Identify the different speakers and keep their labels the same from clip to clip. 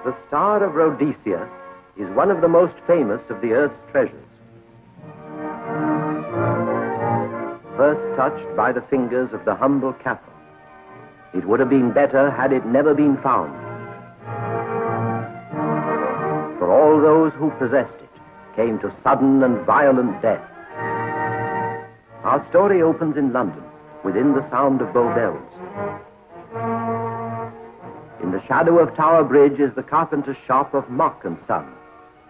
Speaker 1: The star of Rhodesia is one of the most famous of the earth's treasures. First touched by the fingers of the humble Catholic, it would have been better had it never been found. For all those who possessed it came to sudden and violent death. Our story opens in London, within the sound of Bow Bells. In the shadow of Tower Bridge is the carpenter's shop of Mock and Son,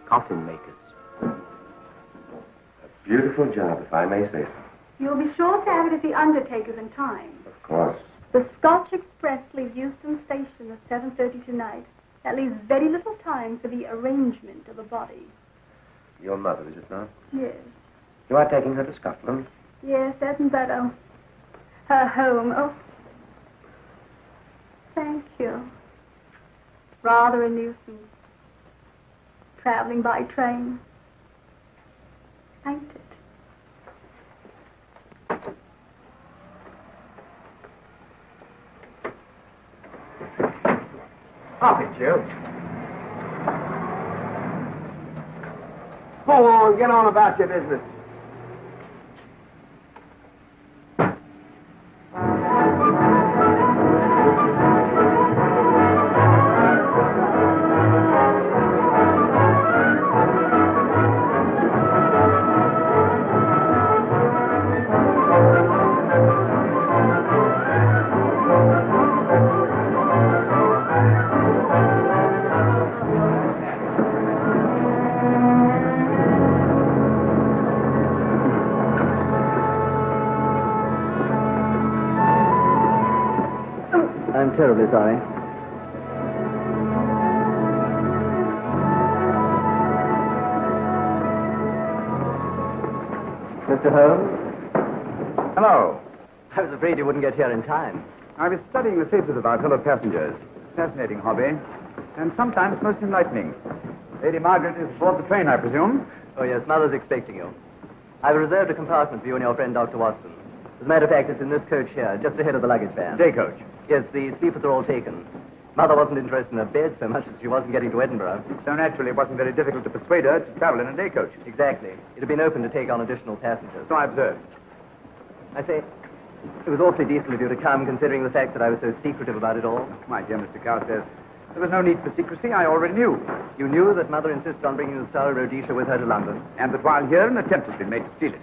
Speaker 1: coffin makers.
Speaker 2: A beautiful job, if I may say so.
Speaker 3: You'll be sure to have it at the undertaker's in time.
Speaker 2: Of course.
Speaker 3: The Scotch Express leaves Euston Station at 7:30 tonight. That leaves very little time for the arrangement of a body.
Speaker 2: Your mother, is it not?
Speaker 3: Yes.
Speaker 2: You are taking her to Scotland?
Speaker 3: Yes, Edinburgh. Her home. Oh. Thank you. Rather a nuisance. Traveling by train. Ain't it?
Speaker 2: Off it, you. Go on, get on about your business.
Speaker 1: I'm terribly sorry. Mr. Holmes?
Speaker 4: Hello.
Speaker 1: I was afraid you wouldn't get here in time.
Speaker 4: I was studying the faces of our fellow passengers. Fascinating hobby, and sometimes most enlightening. Lady Margaret is aboard the train, I presume?
Speaker 1: Oh, yes, Mother's expecting you. I've reserved a compartment for you and your friend, Dr. Watson. As a matter of fact, it's in this coach here, just ahead of the luggage van.
Speaker 4: Day coach.
Speaker 1: Yes, the sleepers are all taken. Mother wasn't interested in her bed so much as she wasn't getting to Edinburgh.
Speaker 4: So naturally, it wasn't very difficult to persuade her to travel in a day coach.
Speaker 1: Exactly. It had been open to take on additional passengers.
Speaker 4: So I observed.
Speaker 1: I say, it was awfully decent of you to come, considering the fact that I was so secretive about it all.
Speaker 4: My dear Mr. Carstairs, there was no need for secrecy. I already knew.
Speaker 1: You knew that Mother insisted on bringing the Star of Rhodesia with her to London.
Speaker 4: And that while here, an attempt has been made to steal it.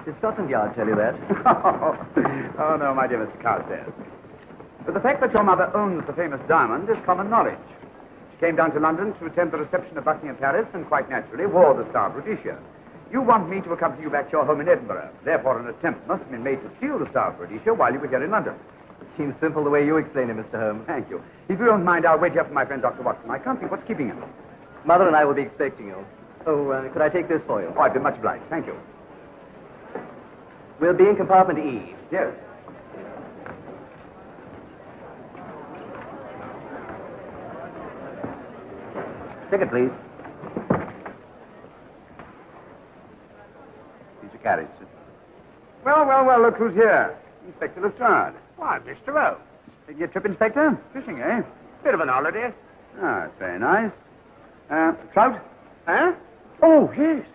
Speaker 1: Did Scotland Yard tell you that?
Speaker 4: Oh, no, my dear Mr. Carstairs. But the fact that your mother owns the famous diamond is common knowledge. She came down to London to attend the reception of Buckingham Palace and quite naturally wore the Star of Rhodesia. You want me to accompany you back to your home in Edinburgh. Therefore, an attempt must have been made to steal the Star of Rhodesia while you were here in London.
Speaker 1: It seems simple the way you explain it, Mr. Holmes.
Speaker 4: Thank you. If you don't mind, I'll wait here for my friend Dr. Watson. I can't think what's keeping him.
Speaker 1: Mother and I will be expecting you. Oh, could I take this for you?
Speaker 4: Oh, I'd be much obliged. Thank you.
Speaker 1: We'll be in compartment E.
Speaker 4: Yes.
Speaker 2: Ticket, please. Here's your carriage, sir.
Speaker 4: Well, look who's here. Inspector Lestrade.
Speaker 5: Why, Mr. Holmes.
Speaker 4: Taking a trip, Inspector? Fishing, eh?
Speaker 5: Bit of an holiday.
Speaker 4: Ah, that's very nice. Trout?
Speaker 5: Huh? Oh, yes.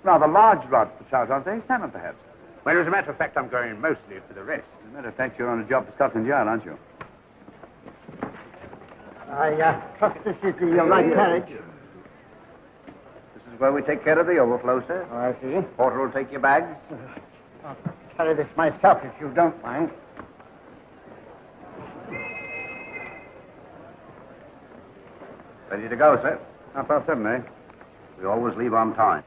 Speaker 4: Rather large rods for trout, aren't they? Salmon, perhaps.
Speaker 5: Well, as a matter of fact, I'm going mostly for the rest.
Speaker 4: As a matter of fact, you're on a job for Scotland Yard, aren't you?
Speaker 6: I trust this is the right carriage.
Speaker 2: This is where we take care of the overflow, sir.
Speaker 6: Oh, I see.
Speaker 2: Porter will take your bags.
Speaker 6: I'll carry this myself if you don't mind.
Speaker 2: Ready to go, sir.
Speaker 4: 7:30, eh?
Speaker 2: We always leave on time.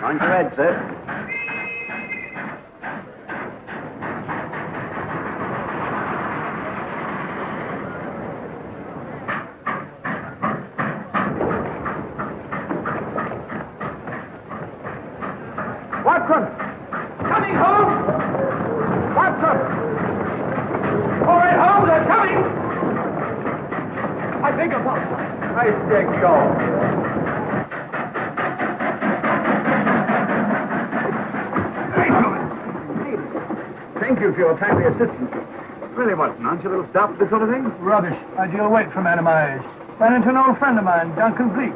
Speaker 2: Mind your head, sir.
Speaker 4: Watson!
Speaker 5: Coming, Holmes! Watson! All right, Holmes, they're coming!
Speaker 4: I beg your pardon.
Speaker 2: Thank you for your timely assistance.
Speaker 4: Really, Watson, aren't you a little staff for this sort of thing?
Speaker 7: Rubbish. Ideal weight for a man of my age. Ran into an old friend of mine, Duncan-Bleek.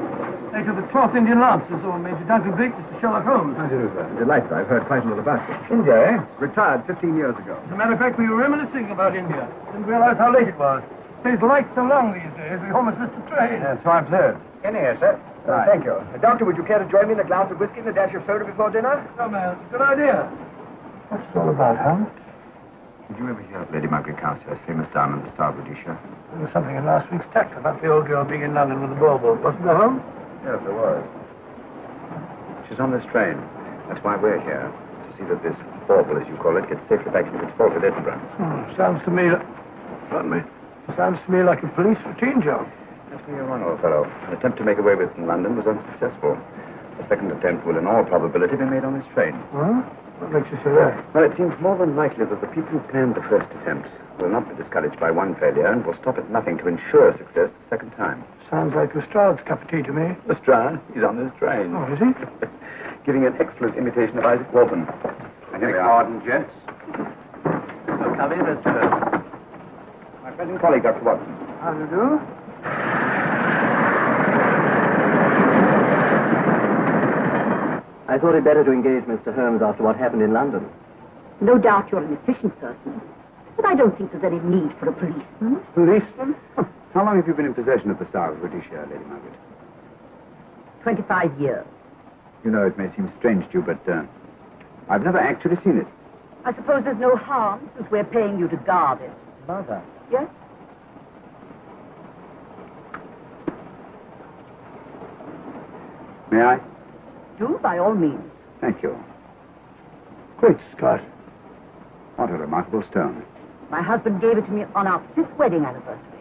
Speaker 7: Late of the 12th Indian Lancers, or Major Duncan-Bleek, Mr. Sherlock Holmes.
Speaker 2: How do you do, sir? Delightful. I've heard quite a lot about it. India, eh? Retired 15 years ago.
Speaker 7: As a matter of fact, we were reminiscing about India. Didn't realize how late it was. Stays light so long these days, we almost missed the train.
Speaker 2: So I've heard. In here, sir.
Speaker 7: Right.
Speaker 2: Thank you. Doctor, would you care to join me in a glass of whiskey and a dash of soda before dinner?
Speaker 7: No, man. Good idea. What's it all about, Holmes?
Speaker 4: Did you ever hear of Lady Margaret Carstairs' famous diamond, the Star of Rhodesia?
Speaker 7: There was something in last week's text about the old girl being in London with the bauble, wasn't there, Holmes?
Speaker 4: Yes, there was. She's on this train. That's why we're here. To see that this bauble, as you call it, gets safely back into its vault at Edinburgh.
Speaker 7: Sounds to me like... Pardon me. Sounds to me like a police routine job.
Speaker 4: That's where you're wrong, old fellow. An attempt to make away with it in London was unsuccessful. The second attempt will, in all probability, be made on this train.
Speaker 7: Huh? What makes you say that?
Speaker 4: Well, it seems more than likely that the people who planned the first attempt will not be discouraged by one failure and will stop at nothing to ensure success the second time.
Speaker 7: Sounds like Lestrade's cup of tea to me.
Speaker 4: Lestrade, he's on this train.
Speaker 7: Oh, is he?
Speaker 4: Giving an excellent imitation of Isaac Walton. And here we are.
Speaker 2: Pardon, gents.
Speaker 1: Come in, Mr. Holmes.
Speaker 4: My friend and colleague, Dr. Watson.
Speaker 7: How do you do?
Speaker 1: I thought it better to engage Mr. Holmes after what happened in London.
Speaker 8: No doubt you're an efficient person, but I don't think there's any need for a policeman.
Speaker 7: Policeman?
Speaker 4: How long have you been in possession of the Star of Rhodesia, Lady Margaret?
Speaker 8: 25 years.
Speaker 4: You know, it may seem strange to you, but I've never actually seen it.
Speaker 8: I suppose there's no harm since we're paying you to guard it.
Speaker 1: Mother.
Speaker 8: Yes?
Speaker 4: May I?
Speaker 8: Do, by all means.
Speaker 4: Thank you.
Speaker 7: Great Scott.
Speaker 4: What a remarkable stone.
Speaker 8: My husband gave it to me on our 5th wedding anniversary.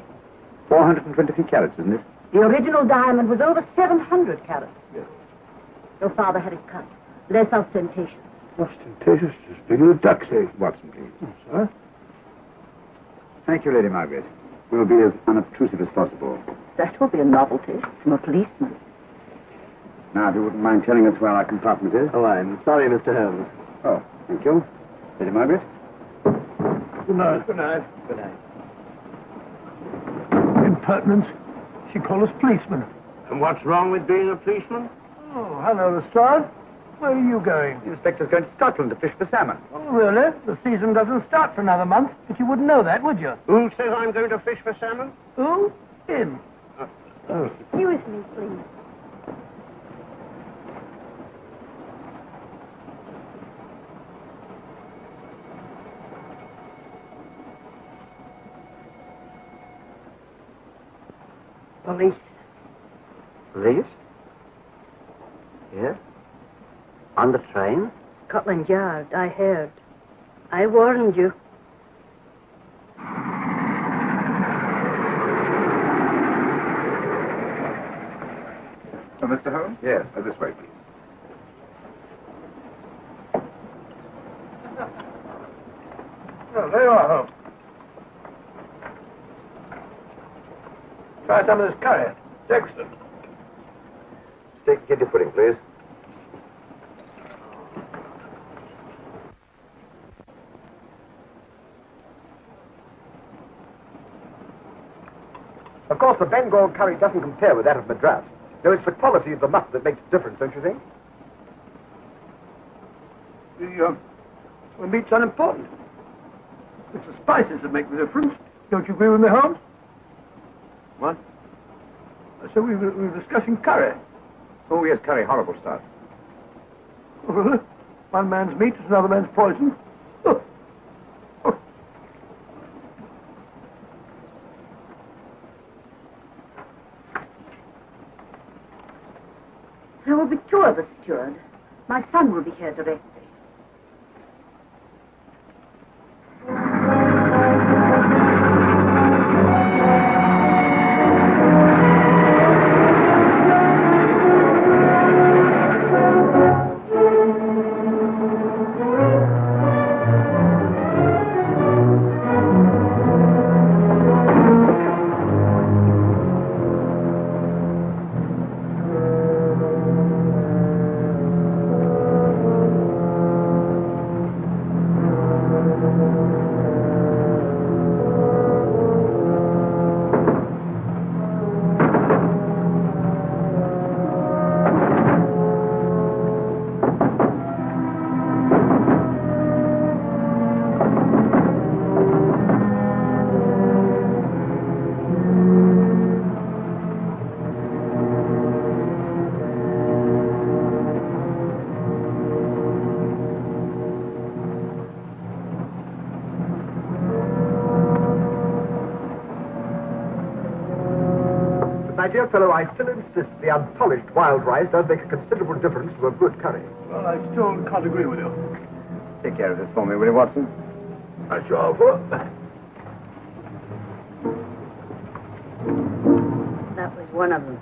Speaker 4: 423 carats, isn't it?
Speaker 8: The original diamond was over 700 carats.
Speaker 4: Yes.
Speaker 8: Your father had it cut. Less ostentatious.
Speaker 7: Ostentatious, as big as a duck's egg.
Speaker 4: Watson, please.
Speaker 7: Sir?
Speaker 4: Thank you, Lady Margaret. We'll be as unobtrusive as possible.
Speaker 8: That will be a novelty from a policeman.
Speaker 4: Now, if you wouldn't mind telling us where our compartment is.
Speaker 1: Oh, I'm sorry, Mr. Holmes.
Speaker 4: Oh, thank you. Lady Margaret?
Speaker 7: Good night. Good night.
Speaker 1: Good night.
Speaker 7: Impertinence. She called us policemen.
Speaker 5: And what's wrong with being a policeman?
Speaker 7: Oh, hello, Lestrade. Where are you going?
Speaker 4: The inspector's going to Scotland to fish for salmon.
Speaker 7: Oh, really? The season doesn't start for another month, but you wouldn't know that, would you?
Speaker 5: Who says I'm going to fish for salmon?
Speaker 7: Who? Him.
Speaker 3: Excuse me, please.
Speaker 1: Police. Police? Yes? On the train?
Speaker 8: Scotland Yard, I heard. I warned you.
Speaker 2: Oh, Mr. Holmes?
Speaker 4: Yes.
Speaker 2: This way, please.
Speaker 7: Oh, there you are, Holmes. Try some of this curry. It's excellent.
Speaker 4: Steak and kidney pudding, please.
Speaker 2: Of course, the Bengal curry doesn't compare with that of Madras. Though it's the quality of the mutt that makes the difference, don't you think?
Speaker 7: The meat's unimportant. It's the spices that make the difference. Don't you agree with me, Holmes?
Speaker 4: What?
Speaker 7: I said we were discussing curry.
Speaker 4: Oh, yes, curry, horrible stuff.
Speaker 7: Oh, really? One man's meat is another man's poison. Oh. Oh.
Speaker 8: There will be 2 of us, steward. My son will be here directly.
Speaker 2: dear fellow, I still insist the unpolished wild rice does make a considerable difference to a good curry.
Speaker 7: Well, I still can't agree with you.
Speaker 4: Take care of this for me, will you, Watson?
Speaker 2: I sure will.
Speaker 8: That was one of them.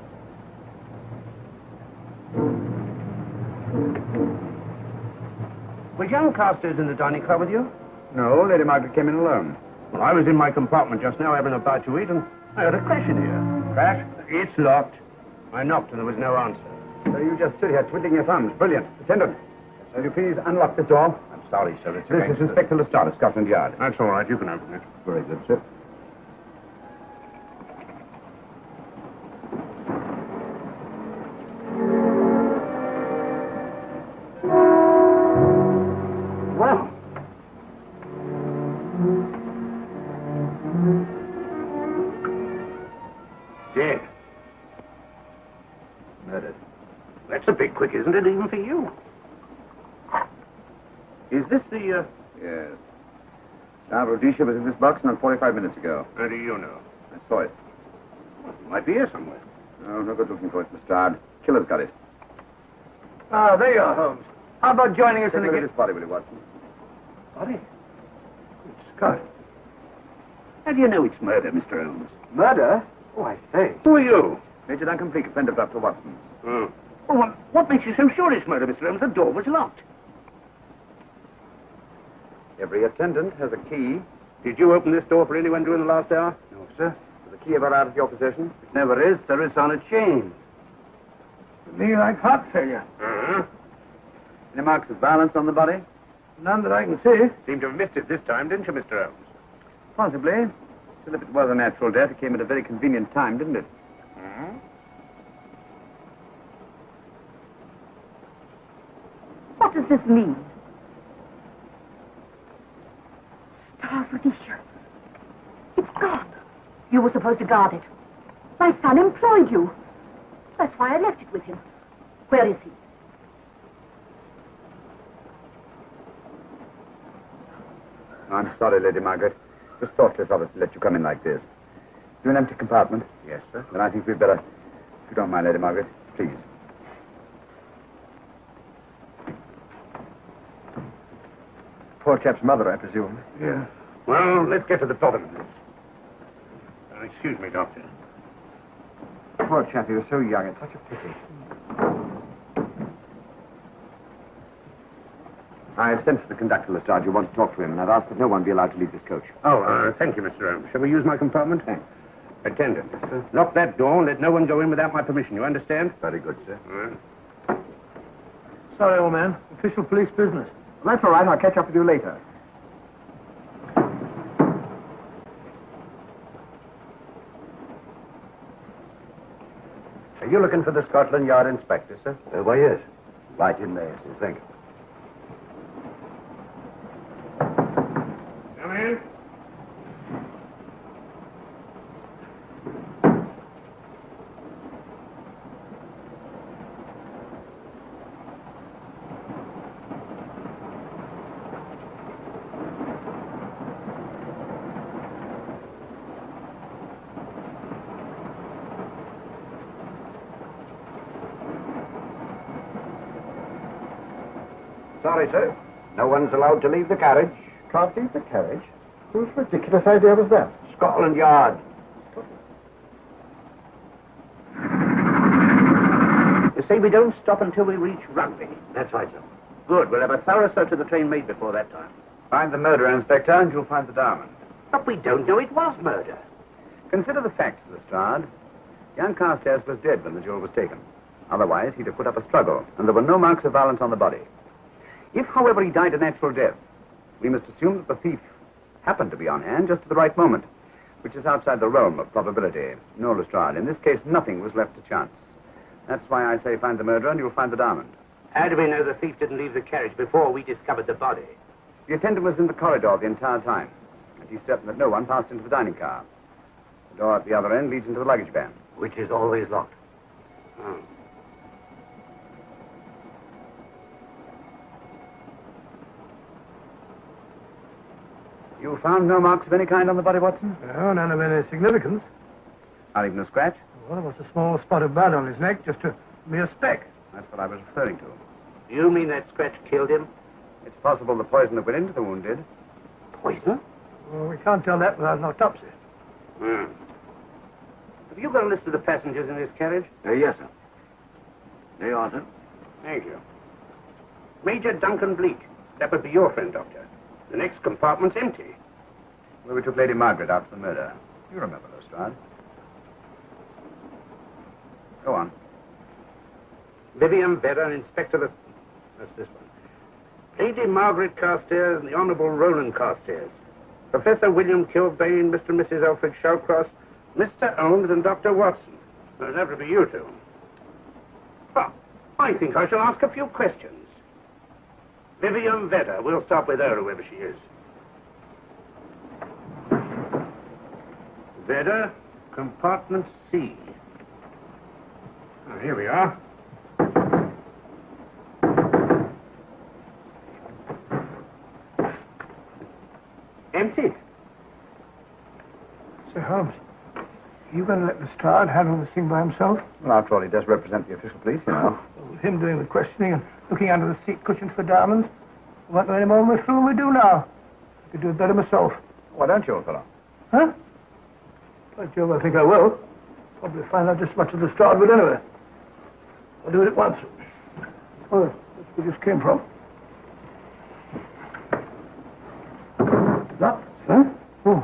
Speaker 5: Was young Carstairs in the dining car with you?
Speaker 4: No, Lady Margaret came in alone.
Speaker 5: Well, I was in my compartment just now having a bite to eat, and I heard a crash in here.
Speaker 4: Crash?
Speaker 5: It's locked. I knocked, and there was no answer.
Speaker 4: So you just stood here twiddling your thumbs. Brilliant. Attendant, will you please unlock this door?
Speaker 5: I'm sorry, sir. It's
Speaker 4: This is Inspector Lestrade of Scotland Yard.
Speaker 5: That's all right. You can open it.
Speaker 4: Very good, sir.
Speaker 5: Well, dead.
Speaker 4: Murdered.
Speaker 5: That's a bit quick, isn't it, even for you? Is this the,
Speaker 4: Yes. Rhodesia was in this box not 45 minutes ago.
Speaker 5: How do you know?
Speaker 4: I saw it.
Speaker 5: It might be here somewhere.
Speaker 4: No good looking for it, Lestrade. Killer's got it.
Speaker 7: Ah, there you are, Holmes. How about joining us
Speaker 4: Take
Speaker 7: in
Speaker 4: a
Speaker 7: the
Speaker 4: look at this body, will you, Watson?
Speaker 7: Body? Good Scott.
Speaker 5: How do you know it's murder, Mr. Holmes?
Speaker 2: Murder? Oh, I say.
Speaker 5: Who are you?
Speaker 4: Major Duncan-Bleek, a friend of Dr. Watson's.
Speaker 5: Oh. Well, what makes you so sure it's murder, Mr. Holmes? The door was locked.
Speaker 4: Every attendant has a key.
Speaker 5: Did you open this door for anyone during the last hour?
Speaker 2: No, sir.
Speaker 4: Is the key ever out of your possession?
Speaker 5: It never is, sir. It's on a chain.
Speaker 7: Me like heart failure.
Speaker 5: Uh-huh.
Speaker 4: Any marks of violence on the body?
Speaker 7: None that I can see.
Speaker 5: Seemed to have missed it this time, didn't you, Mr. Holmes?
Speaker 4: Possibly. Still, if it was a natural death, it came at a very convenient time, didn't it?
Speaker 5: Uh-huh.
Speaker 8: What does this mean? Star of Rhodesia. It's gone. You were supposed to guard it. My son employed you. That's why I left it with him. Where is he?
Speaker 4: I'm sorry, Lady Margaret. It was thoughtless of us to let you come in like this. You an empty compartment?
Speaker 5: Yes, sir.
Speaker 4: Then I think we'd better... If you don't mind, Lady Margaret, please.
Speaker 2: Poor chap's mother, I presume.
Speaker 5: Yeah. Well, let's get to the bottom of this. Excuse me, Doctor.
Speaker 2: Poor chap, he was so young. It's such a pity.
Speaker 4: I've sent for the conductor, Lestrade. You want to talk to him, and I've asked that no one be allowed to leave this coach.
Speaker 5: Oh, thank you, Mr. Holmes. Shall we use my compartment?
Speaker 4: Thanks.
Speaker 5: Attendant, lock that door and let no one go in without my permission. You understand?
Speaker 4: Very good, sir.
Speaker 5: All right.
Speaker 7: Sorry, old man. Official police business.
Speaker 2: Well, that's all right. I'll catch up with you later.
Speaker 1: Are you looking for the Scotland Yard inspector, sir?
Speaker 2: Why, yes.
Speaker 1: Right in there, sir. Thank you.
Speaker 5: Come in.
Speaker 2: Sorry, sir. No one's allowed to leave the carriage. Can't leave the carriage? Whose ridiculous idea was that?
Speaker 1: Scotland Yard.
Speaker 5: You say we don't stop until we reach Rugby.
Speaker 1: That's right, sir.
Speaker 5: Good. We'll have a thorough search of the train made before that time.
Speaker 4: Find the murderer, Inspector, and you'll find the diamond.
Speaker 5: But we don't know it was murder.
Speaker 4: Consider the facts, Lestrade. Young Carstairs was dead when the jewel was taken. Otherwise, he'd have put up a struggle, and there were no marks of violence on the body. If, however, he died a natural death, we must assume that the thief happened to be on hand just at the right moment, which is outside the realm of probability. No, Lestrade, in this case, nothing was left to chance. That's why I say find the murderer and you'll find the diamond.
Speaker 5: How do we know the thief didn't leave the carriage before we discovered the body?
Speaker 4: The attendant was in the corridor the entire time, and he's certain that no one passed into the dining car. The door at the other end leads into the luggage van.
Speaker 1: Which is always locked.
Speaker 5: Oh.
Speaker 4: You found no marks of any kind on the body, Watson?
Speaker 7: No, none of any significance.
Speaker 4: Not even a scratch?
Speaker 7: Well, there was a small spot of blood on his neck, just a mere speck.
Speaker 4: That's what I was referring to.
Speaker 5: You mean that scratch killed him?
Speaker 4: It's possible the poison that went into the wound did.
Speaker 5: Poison?
Speaker 7: Well, we can't tell that without an autopsy.
Speaker 5: Hmm. Have you got a list of the passengers in this carriage?
Speaker 1: Yes, sir. There you are, sir.
Speaker 5: Thank you. Major Duncan-Bleek. That would be your friend, Doctor. The next compartment's empty.
Speaker 4: Where we took Lady Margaret out for the murder. You remember Lestrade. Go on.
Speaker 5: Vivian Vedder, Inspector of... That's this one. Lady Margaret Carstairs and the Honourable Roland Carstairs. Professor William Kilbane, Mr. and Mrs. Alfred Shawcross, Mr. Holmes and Dr. Watson. Well, that would be you two. Well, I think I shall ask a few questions. Vivian Vedder. We'll start with her, whoever she is. Vedder, compartment C. Oh, here we are. Empty.
Speaker 7: Sir Holmes, are you going to let Lestrade handle this thing by himself?
Speaker 4: Well, after all, he does represent the official police, you know.
Speaker 7: Well, with him doing the questioning and looking under the seat cushions for diamonds, we won't know any more than we're through we do now. I could do it better myself.
Speaker 4: Why don't you, old fellow?
Speaker 7: Huh? By Jove, I think I will. Probably find out just as much as Lestrade would anyway. I'll do it at once. Oh, that's where we just came from. That, huh? Oh,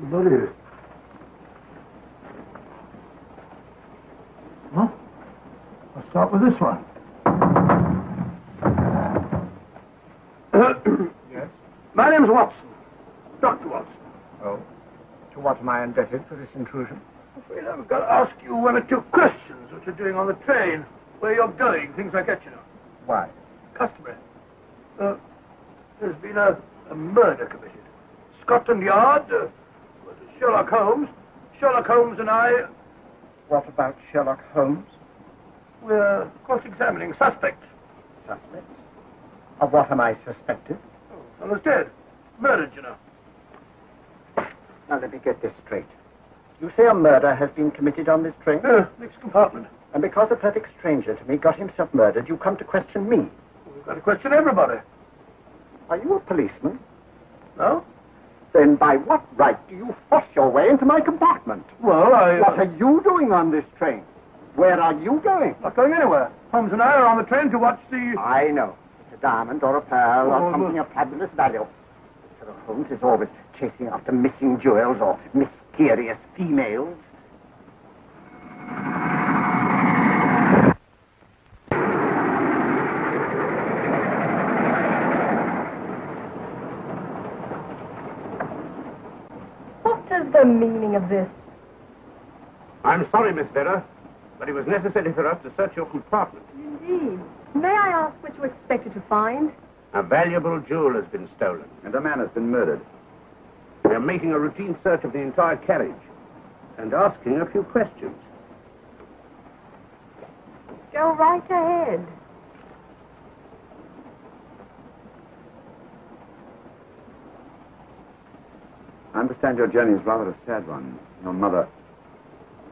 Speaker 7: what is it? Huh? I'll start with this one.
Speaker 2: Yes?
Speaker 7: My name's Watson. Dr. Watson.
Speaker 2: Oh. To what am I indebted for this intrusion?
Speaker 7: I'm afraid I've got to ask you one or two questions. What you're doing on the train, where you're going, things like that, you know.
Speaker 2: Why?
Speaker 7: Customary. There's been a murder committed. Scotland Yard, Sherlock Holmes. Sherlock Holmes and I,
Speaker 2: What about Sherlock Holmes?
Speaker 7: we're cross-examining suspects.
Speaker 2: Suspects? Of what am I suspected?
Speaker 7: Fellow's dead. Murdered, you know.
Speaker 2: Now, let me get this straight. You say a murder has been committed on this train?
Speaker 7: Next compartment.
Speaker 2: And because a perfect stranger to me got himself murdered, you come to question me.
Speaker 7: We've got to question everybody.
Speaker 2: Are you a policeman?
Speaker 7: No?
Speaker 2: Then by what right do you force your way into my compartment?
Speaker 7: Well,
Speaker 2: What are you doing on this train? Where are you going?
Speaker 7: Not going anywhere. Holmes and I are on the train to watch the...
Speaker 2: I know. It's a diamond or a pearl
Speaker 7: Oh,
Speaker 2: or something of fabulous value. Sherlock Holmes is always chasing after missing jewels or mysterious females.
Speaker 8: What is the meaning of this?
Speaker 5: I'm sorry, Miss Vedder, but it was necessary for us to search your compartment.
Speaker 8: Indeed. May I ask what you expected to find?
Speaker 5: A valuable jewel has been stolen.
Speaker 4: And a man has been murdered.
Speaker 5: We are making a routine search of the entire carriage and asking a few questions.
Speaker 8: Go right ahead.
Speaker 4: I understand your journey is rather a sad one. Your mother...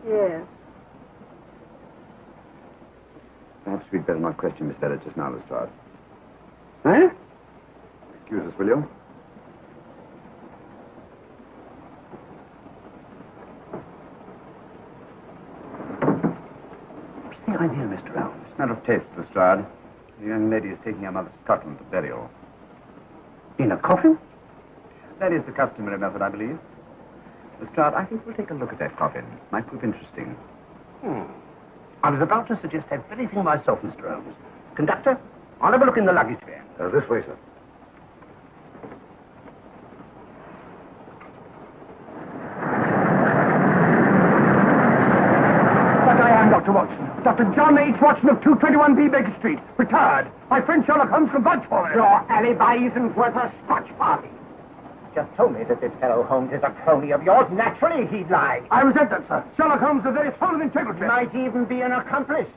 Speaker 8: Yes.
Speaker 4: Perhaps we'd better not question Miss Vedder just now, Lestrade.
Speaker 5: Huh?
Speaker 4: Excuse us, will you?
Speaker 5: What's the idea, Mr. Holmes?
Speaker 4: It's not of taste, Lestrade. The young lady is taking her mother to Scotland for burial.
Speaker 5: In a coffin?
Speaker 4: That is the customary method, I believe. Lestrade, I think we'll take a look at that coffin. Might prove interesting.
Speaker 5: I was about to suggest that very thing myself, Mr. Holmes. Conductor, I'll have a look in the luggage van.
Speaker 2: This way, sir.
Speaker 7: That I am, Dr. Watson. Dr. John H. Watson of 221B Baker Street. Retired. My friend Sherlock Holmes can vouch for me.
Speaker 2: Your alibi isn't worth a Scotch party. Just told me that this fellow Holmes is a crony of yours. Naturally, he'd lie.
Speaker 7: I resent that, sir. Sherlock Holmes is a very soul of integrity.
Speaker 2: Might even be an accomplice.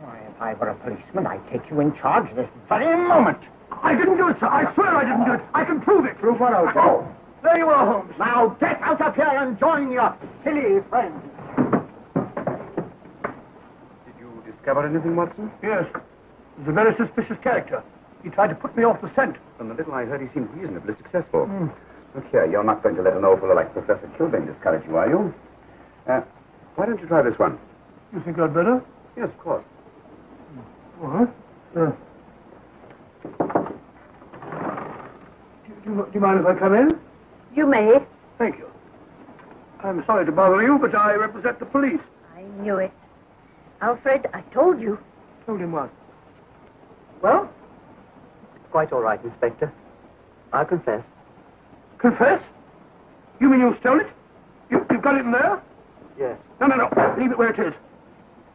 Speaker 2: Why, if I were a policeman, I'd take you in charge this very moment.
Speaker 7: I didn't do it, sir. I swear I didn't do it. I can prove it.
Speaker 2: Prove what, old
Speaker 7: Oh, there you are, Holmes.
Speaker 2: Now get out of here and join your silly friends.
Speaker 4: discover anything, Watson?
Speaker 7: Yes. He's a very suspicious character. He tried to put me off the scent.
Speaker 4: From the little I heard, he seemed reasonably successful. Look here, you're not going to let an old fellow like Professor Kilbane discourage you, are you? Why don't you try this one?
Speaker 7: You think I'd better?
Speaker 4: Yes, of course.
Speaker 7: All right. Do you mind if I come in?
Speaker 8: You may.
Speaker 7: Thank you. I'm sorry to bother you, but I represent the police.
Speaker 8: I knew it. Alfred, I told you.
Speaker 7: Told him what?
Speaker 9: Well, it's quite all right, Inspector. I'll confess.
Speaker 7: Confess? You mean you stole it? You've got it in there?
Speaker 9: Yes.
Speaker 7: No. Leave it where it is.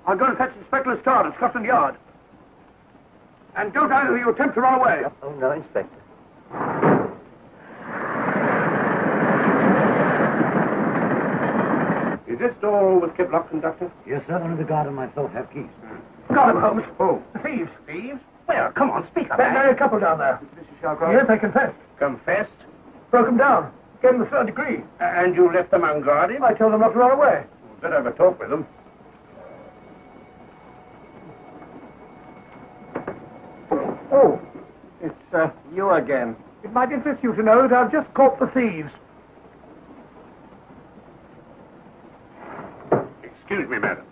Speaker 7: I'll go and fetch Inspector Lestrade at Scotland Yard. And don't either of you attempt to run away.
Speaker 9: Oh, no, Inspector.
Speaker 5: Is this door always kept locked, Conductor?
Speaker 2: Yes, sir. Only the guard and myself have keys.
Speaker 7: Got him, Holmes.
Speaker 4: Oh.
Speaker 7: The thieves.
Speaker 2: Thieves? Where? Come on, speak up.
Speaker 7: There's a couple down there.
Speaker 4: Mr. Sherlock?
Speaker 7: Yes, they confessed.
Speaker 5: Confessed?
Speaker 7: Broke them down. Gave them the third degree.
Speaker 5: And you left them unguarded?
Speaker 7: I told them not to run away.
Speaker 5: Better have a talk with them.
Speaker 2: Oh, it's you again.
Speaker 7: It might interest you to know that I've just caught the thieves.
Speaker 5: Excuse me, madam.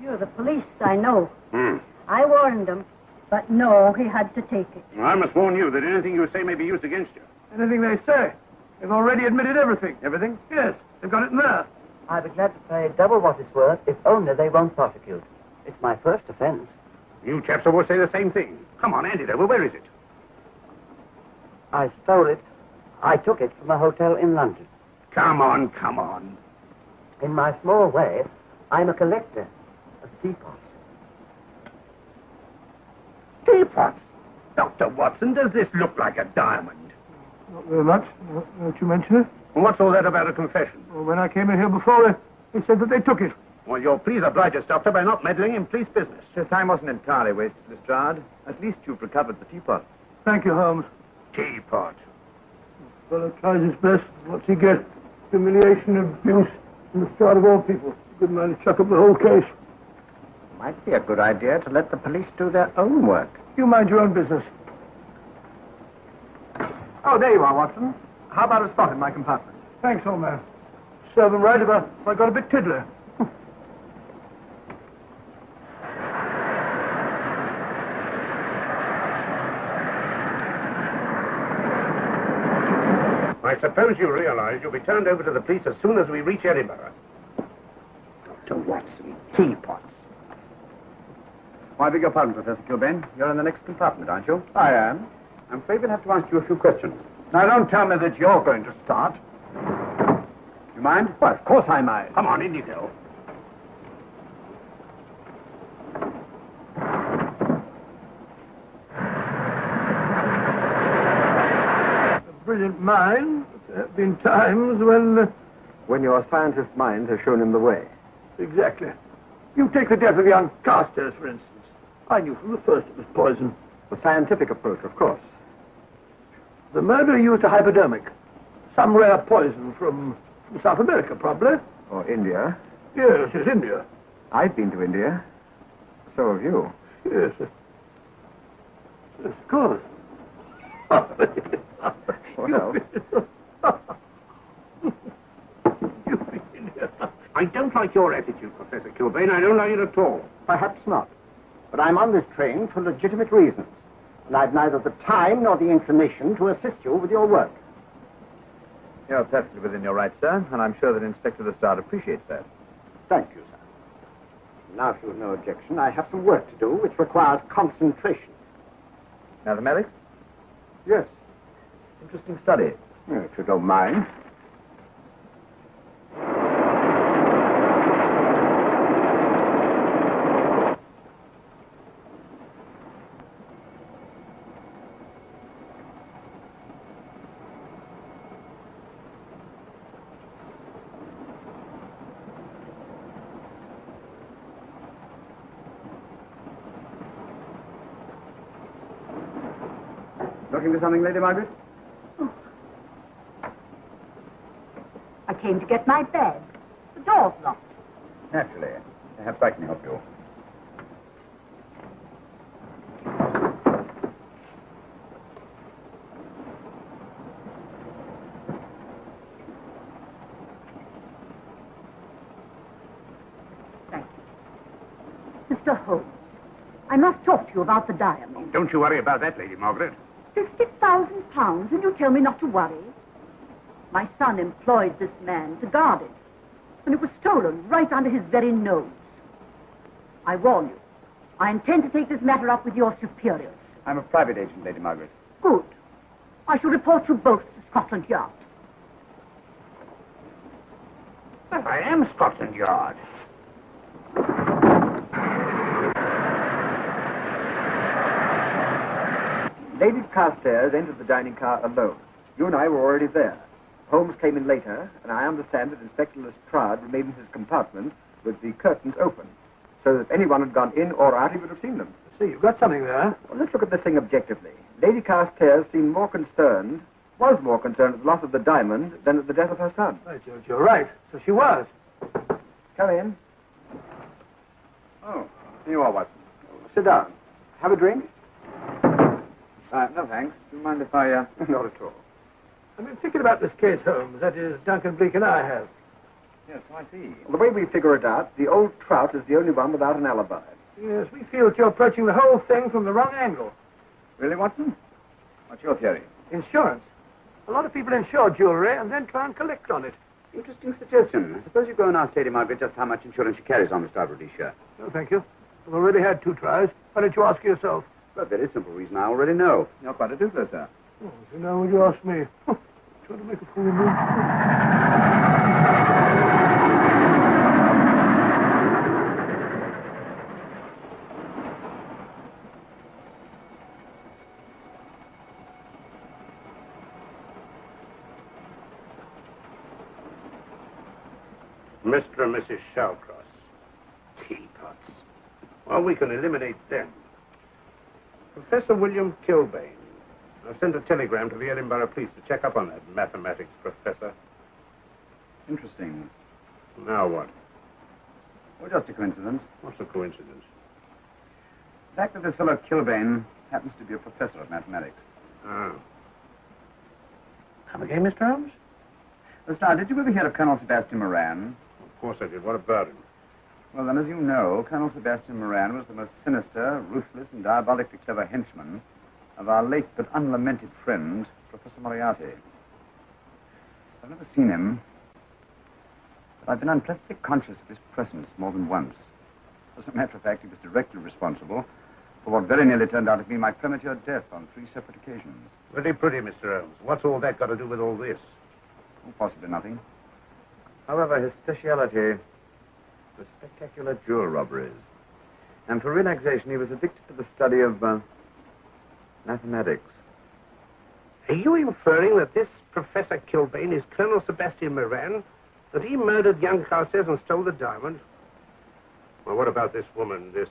Speaker 8: You're the police, I know.
Speaker 5: Hmm.
Speaker 8: I warned him, but no, he had to take it.
Speaker 5: Well, I must warn you that anything you say may be used against you.
Speaker 7: Anything they say. They've already admitted everything.
Speaker 4: Everything?
Speaker 7: Yes, they've got it in there.
Speaker 9: I'll be glad to pay double what it's worth if only they won't prosecute. It's my first offense.
Speaker 5: You chaps always say the same thing. Come on, hand it over. Where is it?
Speaker 9: I stole it. I took it from a hotel in London.
Speaker 5: Come on.
Speaker 9: In my small way, I'm a collector of teapots.
Speaker 5: Teapots? Dr. Watson, does this look like a diamond?
Speaker 7: Not very much. Don't you mention it?
Speaker 5: And what's all that about a confession?
Speaker 7: Well, when I came in here before, they said that they took it.
Speaker 5: Well, you'll please oblige us, Doctor, by not meddling in police business.
Speaker 4: Your time wasn't entirely wasted, Lestrade. At least you've recovered the teapot.
Speaker 7: Thank you, Holmes.
Speaker 5: Teapot.
Speaker 7: Fellow tries his best. What's he get? Humiliation, abuse, and the start of all people. Good man to chuck up the whole case.
Speaker 2: Might be a good idea to let the police do their own work.
Speaker 7: You mind your own business.
Speaker 2: Oh, there you are, Watson. How about a spot in my compartment?
Speaker 7: Thanks, old man. Serve him right if I got a bit tiddler.
Speaker 5: I suppose you realize you'll be turned over to the police as soon as we reach Edinburgh. Dr. Watson, teapots.
Speaker 4: I beg your pardon, Professor Kilbane. You're in the next compartment, aren't you?
Speaker 2: I am.
Speaker 4: I'm afraid we'll have to ask you a few questions.
Speaker 2: Now, don't tell me that you're going to start.
Speaker 4: You mind?
Speaker 2: Well, of course I mind.
Speaker 5: Come on, in you go.
Speaker 7: A brilliant mind. There have been times when...
Speaker 2: When your scientist's mind has shown him the way.
Speaker 7: Exactly. You take the death of young Carstairs, for instance. I knew from the first it was poison.
Speaker 2: The scientific approach, of course.
Speaker 7: The murderer used a hypodermic. Some rare poison from South America, probably.
Speaker 2: Or India.
Speaker 7: Yes, India.
Speaker 2: I've been to India. So have you.
Speaker 7: Yes. Yes, of course.
Speaker 2: What else?
Speaker 5: I don't like your attitude, Professor Kilbane. I don't like it at all.
Speaker 2: Perhaps not. But I'm on this train for legitimate reasons. And I've neither the time nor the inclination to assist you with your work.
Speaker 4: You're perfectly within your rights, sir, and I'm sure that Inspector Lestrade appreciates that.
Speaker 2: Thank you, sir. Now, if you've no objection, I have some work to do which requires concentration.
Speaker 4: Mathematics?
Speaker 2: Yes.
Speaker 4: Interesting study.
Speaker 2: If you don't mind.
Speaker 4: Looking for something, Lady Margaret?
Speaker 8: I came to get my bag. The door's locked.
Speaker 4: Naturally. Perhaps I can help you.
Speaker 8: Mr. Holmes, I must talk to you about the diamond.
Speaker 5: Don't you worry about that, Lady Margaret.
Speaker 8: £50,000, and you tell me not to worry? My son employed this man to guard it, and it was stolen right under his very nose. I warn you, I intend to take this matter up with your superiors.
Speaker 4: I'm a private agent, Lady Margaret.
Speaker 8: Good. I shall report you both to Scotland Yard.
Speaker 5: Well, I am Scotland Yard.
Speaker 4: Lady Carstairs entered the dining car alone. You and I were already there. Holmes came in later, and I understand that Inspector Lestrade remained in his compartment with the curtains open, so that if anyone had gone in or out, he would have seen them.
Speaker 7: See, you've got something there.
Speaker 4: Well, let's look at this thing objectively. Lady Carstairs seemed more concerned at the loss of the diamond than at the death of her son.
Speaker 7: Right, George, you're right. So she was.
Speaker 4: Come in. Oh, here you are, Watson. Sit down. Have a drink? No, thanks. Do you mind if I, Not at all.
Speaker 7: I've been thinking about this case, Holmes. That is, Duncan-Bleek and I have.
Speaker 4: Yes, I see. Well, the way we figure it out, the old trout is the only one without an alibi.
Speaker 7: Yes, we feel that you're approaching the whole thing from the wrong angle.
Speaker 4: Really, Watson? What's your theory?
Speaker 7: Insurance. A lot of people insure jewelry and then try and collect on it.
Speaker 4: Interesting suggestion. I suppose you go and ask Lady Margaret just how much insurance she carries on the starboard issue.
Speaker 7: No, thank you. I've already had 2 tries. Why don't you ask her yourself?
Speaker 4: For a very simple reason I already know. You're quite a doodler, sir.
Speaker 7: Oh, so now would you ask me? Trying to make a fool of me.
Speaker 5: Mr. and Mrs. Shallcross. Teapots. Well, we can eliminate them. Professor William Kilbane. I've sent a telegram to the Edinburgh police to check up on that mathematics professor.
Speaker 4: Interesting.
Speaker 5: Now what?
Speaker 4: Well, just a coincidence.
Speaker 5: What's the coincidence?
Speaker 4: The fact that this fellow Kilbane happens to be a professor of mathematics.
Speaker 5: Ah.
Speaker 7: Come again, Mr. Holmes?
Speaker 4: Now, did you ever hear of Colonel Sebastian Moran?
Speaker 5: Of course I did. What about him?
Speaker 4: Well, then, as you know, Colonel Sebastian Moran was the most sinister, ruthless, and diabolically clever henchman of our late but unlamented friend, Professor Moriarty. I've never seen him, but I've been unpleasantly conscious of his presence more than once. As a matter of fact, he was directly responsible for what very nearly turned out to be my premature death on 3 separate occasions.
Speaker 5: Pretty pretty, Mr. Holmes. What's all that got to do with all this?
Speaker 4: Oh, possibly nothing. However, his speciality was spectacular jewel robberies. And for relaxation, he was addicted to the study of mathematics.
Speaker 5: Are you inferring that this Professor Kilbane is Colonel Sebastian Moran? That he murdered young Carstairs and stole the diamond? Well, what about this woman, this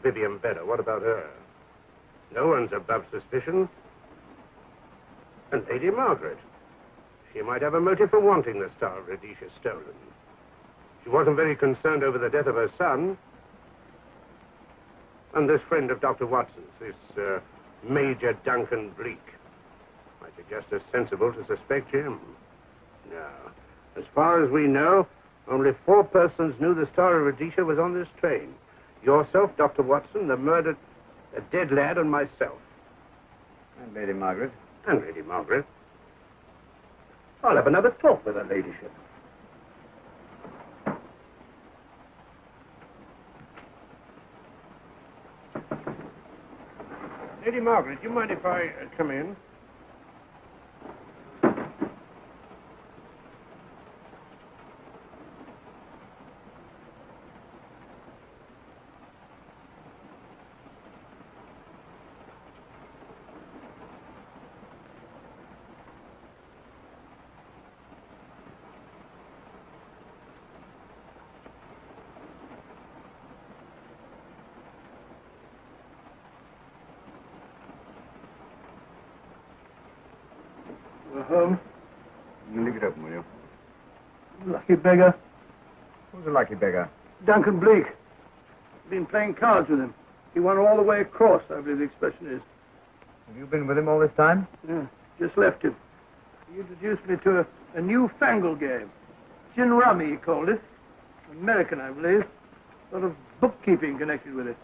Speaker 5: Vivian Vedder? What about her? No one's above suspicion. And Lady Margaret. She might have a motive for wanting the Star of Rhodesia stolen. She wasn't very concerned over the death of her son. And this friend of Dr. Watson's, this Major Duncan-Bleek. Might be just as sensible to suspect him. No. As far as we know, only 4 persons knew the Star of Rhodesia was on this train. Yourself, Dr. Watson, the murdered, a dead lad, and myself.
Speaker 4: And Lady Margaret.
Speaker 5: And Lady Margaret. I'll have another talk with her ladyship. Lady Margaret, do you mind if I come in?
Speaker 7: Holmes?
Speaker 4: You leave it open, will you?
Speaker 7: Lucky beggar.
Speaker 4: Who's a lucky beggar?
Speaker 7: Duncan-Bleek. Been playing cards with him. He won all the way across, I believe the expression is.
Speaker 4: Have you been with him all this time?
Speaker 7: Yeah, just left him. He introduced me to a newfangled game. Gin rummy, he called it. American, I believe. Sort of bookkeeping connected with it.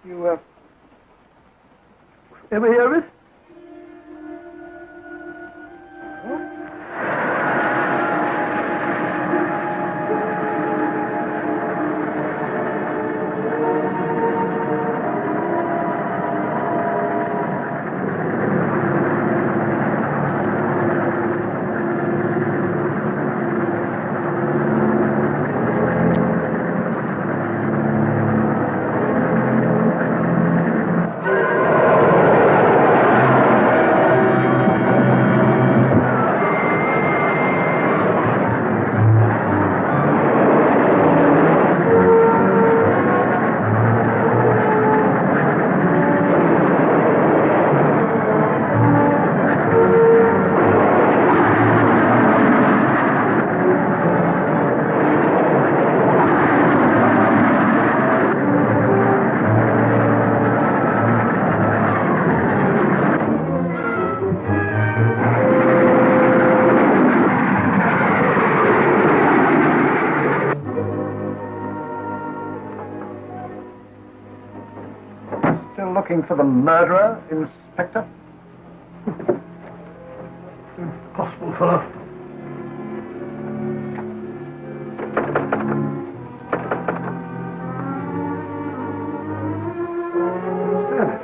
Speaker 7: You, ever hear of it?
Speaker 2: Looking for the murderer, Inspector?
Speaker 7: Impossible fellow. Stand it.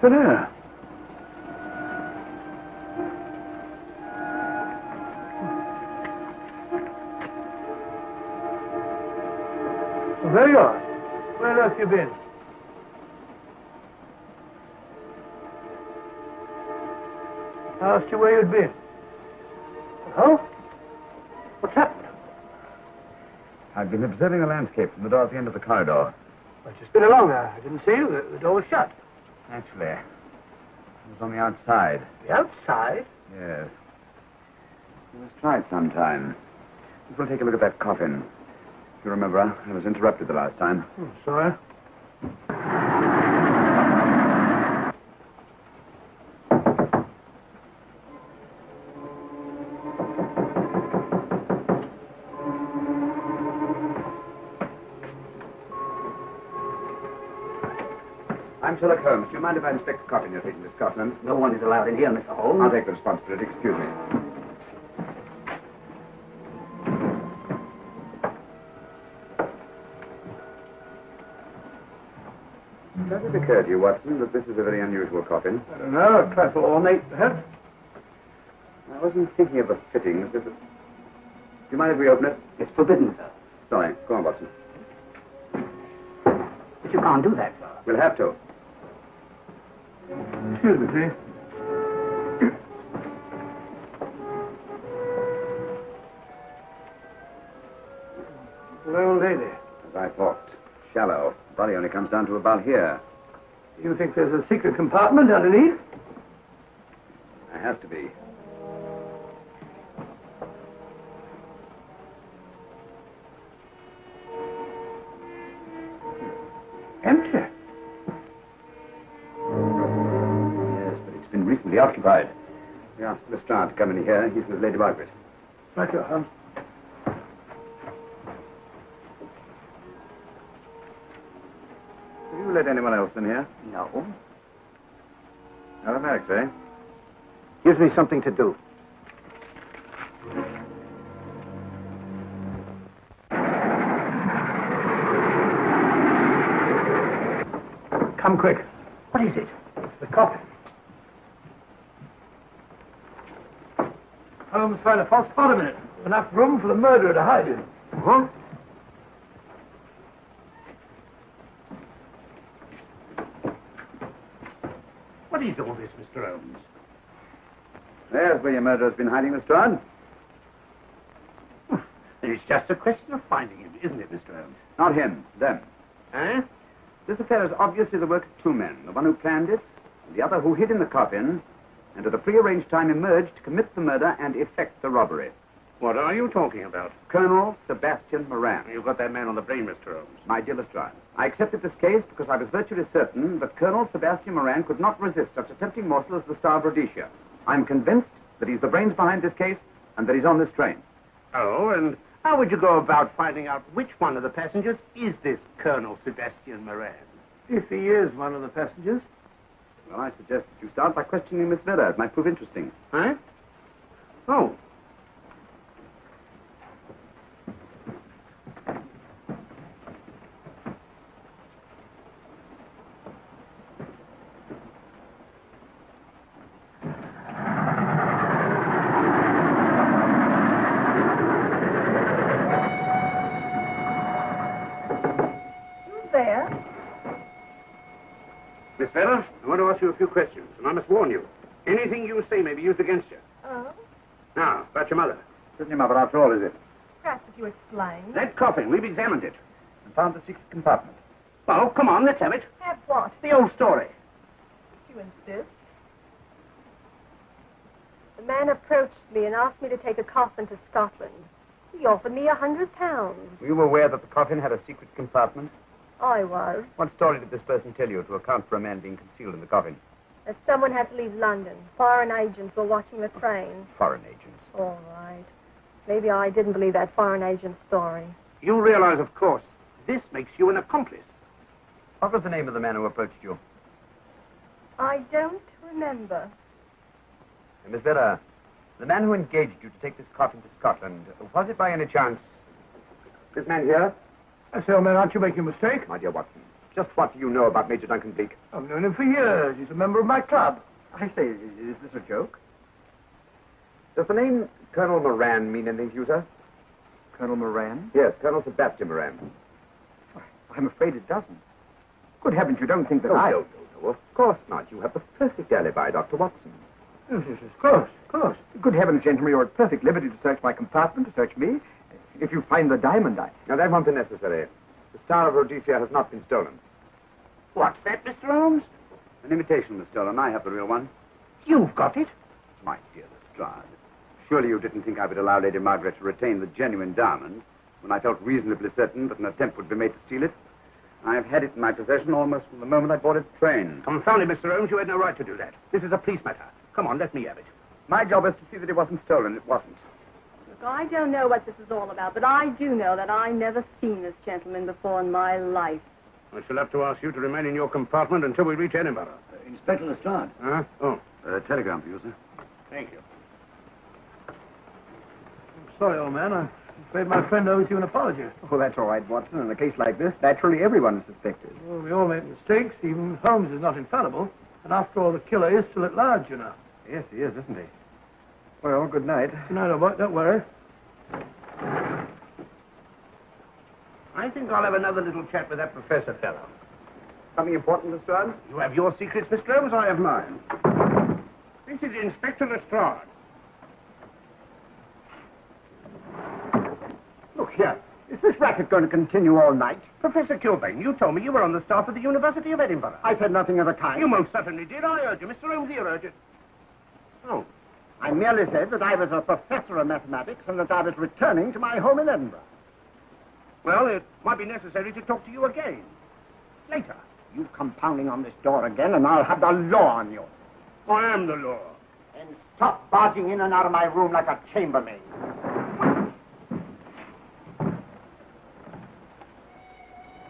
Speaker 7: Thin air. Well, there you are. Where on earth have you been? I asked you where you'd been. Oh? What's happened?
Speaker 4: I've been observing the landscape from the door at the end of the corridor.
Speaker 7: I've just been along there. I didn't see you. The door was shut.
Speaker 4: Actually, it was on the outside.
Speaker 7: The outside?
Speaker 4: Yes. You must try it sometime. We'll take a look at that coffin. If you remember, I was interrupted the last time.
Speaker 7: Sorry.
Speaker 4: I'm Sherlock Holmes. Do you mind if I inspect the coffin you're taking to Scotland?
Speaker 6: No one is allowed in here, Mr. Holmes.
Speaker 4: I'll take the responsibility. Excuse me. Does it occur to you, Watson, that this is a very unusual coffin?
Speaker 7: I don't know. A trifle ornate, perhaps.
Speaker 4: I wasn't thinking of the fittings. Do you mind if we open it?
Speaker 6: It's forbidden, sir.
Speaker 4: Sorry. Go on, Watson.
Speaker 6: But you can't do that, sir.
Speaker 4: We'll have to.
Speaker 7: Excuse me, please. An old lady.
Speaker 4: As I thought. Shallow. Body only comes down to about here.
Speaker 7: You think there's a secret compartment underneath?
Speaker 4: There has to be.
Speaker 7: Empty.
Speaker 4: Yes, but it's been recently occupied. We asked Lestrade to come in here. He's with Lady Margaret.
Speaker 7: Right, your Holmes.
Speaker 4: Have you let anyone else in here?
Speaker 6: No.
Speaker 4: Automatics, eh?
Speaker 2: Gives me something to do.
Speaker 7: Come quick.
Speaker 6: What is it?
Speaker 7: It's the coffin. Holmes, find a false part a minute. Enough room for the murderer to hide in.
Speaker 5: Huh? What is all this, Mr. Holmes?
Speaker 4: There's where your murderer's been hiding, Mr. Rudd.
Speaker 5: It's just a question of finding him, isn't it, Mr. Holmes?
Speaker 4: Not him, them.
Speaker 5: Eh?
Speaker 4: This affair is obviously the work of two men, the one who planned it, and the other who hid in the coffin, and at a prearranged time emerged to commit the murder and effect the robbery.
Speaker 5: What are you talking about?
Speaker 4: Colonel Sebastian Moran.
Speaker 5: You've got that man on the brain, Mr. Holmes.
Speaker 4: My dear Lestrade, I accepted this case because I was virtually certain that Colonel Sebastian Moran could not resist such a tempting morsel as the Star of Rhodesia. I'm convinced that he's the brains behind this case and that he's on this train.
Speaker 5: Oh, and how would you go about finding out which one of the passengers is this Colonel Sebastian Moran?
Speaker 7: If he is one of the passengers.
Speaker 4: Well, I suggest that you start by questioning Miss Vedder. It might prove interesting.
Speaker 5: Huh? Oh. Miss Vedder, I want to ask you a few questions, and I must warn you. Anything you say may be used against you.
Speaker 3: Oh?
Speaker 5: Now, about your mother.
Speaker 4: Isn't your mother, after all, is it?
Speaker 3: Perhaps if you explain.
Speaker 5: That coffin, we've examined it.
Speaker 4: And found the secret compartment.
Speaker 5: Well, come on, let's have it.
Speaker 3: Have what?
Speaker 5: The old story.
Speaker 3: If you insist. The man approached me and asked me to take a coffin to Scotland. He offered me £100.
Speaker 4: Were you aware that the coffin had a secret compartment?
Speaker 3: I was.
Speaker 4: What story did this person tell you to account for a man being concealed in the coffin?
Speaker 3: That someone had to leave London. Foreign agents were watching the train.
Speaker 4: Foreign agents.
Speaker 3: All right. Maybe I didn't believe that foreign agent story.
Speaker 5: You realize, of course, this makes you an accomplice.
Speaker 4: What was the name of the man who approached you?
Speaker 3: I don't remember.
Speaker 4: Miss Vedder, the man who engaged you to take this coffin to Scotland, was it by any chance this man here?
Speaker 7: I say, old man, aren't you making a mistake?
Speaker 4: My dear Watson, just what do you know about Major Duncan-Bleek?
Speaker 7: I've known him for years. He's a member of my club.
Speaker 4: I say, is this a joke? Does the name Colonel Moran mean anything to you, sir? Colonel Moran? Yes, Colonel Sebastian Moran. I'm afraid it doesn't. Good heavens, you don't think that No, of course not. You have the perfect alibi, Dr. Watson.
Speaker 7: Yes, yes, of course, of course.
Speaker 4: Good heavens, gentlemen, you're at perfect liberty to search my compartment, to search me. If you find the diamond, Now, that won't be necessary. The Star of Rhodesia has not been stolen.
Speaker 5: What's that, Mr. Holmes?
Speaker 4: An imitation was stolen. I have the real one.
Speaker 5: You've got it.
Speaker 4: My dear Lestrade, surely you didn't think I would allow Lady Margaret to retain the genuine diamond when I felt reasonably certain that an attempt would be made to steal it? I've had it in my possession almost from the moment I boarded the train.
Speaker 5: Confound it, Mr. Holmes, you had no right to do that. This is a police matter. Come on, let me have it.
Speaker 4: My job is to see that it wasn't stolen. It wasn't.
Speaker 3: Look, I don't know what this is all about, but I do know that I never seen this gentleman before in my life.
Speaker 5: I shall have to ask you to remain in your compartment until we reach Edinburgh.
Speaker 7: Inspector Lestrade.
Speaker 5: Huh? Oh,
Speaker 4: Telegram for you, sir.
Speaker 5: thank you.
Speaker 7: I'm sorry, old man. I'm afraid my friend owes you an apology.
Speaker 4: Oh, that's all right, Watson. In a case like this, naturally everyone is suspected.
Speaker 7: Well, we all make mistakes. Even Holmes is not infallible. And after all, the killer is still at large, you know.
Speaker 4: Yes, he is, isn't he? Well, good night.
Speaker 7: Good night, old boy. Don't worry.
Speaker 5: I think I'll have another little chat with that professor fellow.
Speaker 4: Something important, Lestrade?
Speaker 5: You have your secrets, Mr. Holmes, I have mine. This is Inspector Lestrade.
Speaker 2: Look here. Is this racket going to continue all night?
Speaker 5: Professor Kilbane, you told me you were on the staff of the University of Edinburgh.
Speaker 2: I said nothing of the kind.
Speaker 5: You most certainly did. I heard you. Mr. Holmes here heard you. Oh.
Speaker 2: I merely said that I was a professor of mathematics and that I was returning to my home in Edinburgh.
Speaker 5: Well, it might be necessary to talk to you again. Later.
Speaker 2: You come pounding on this door again and I'll have the law on you.
Speaker 5: I am the law.
Speaker 2: And stop barging in and out of my room like a chambermaid.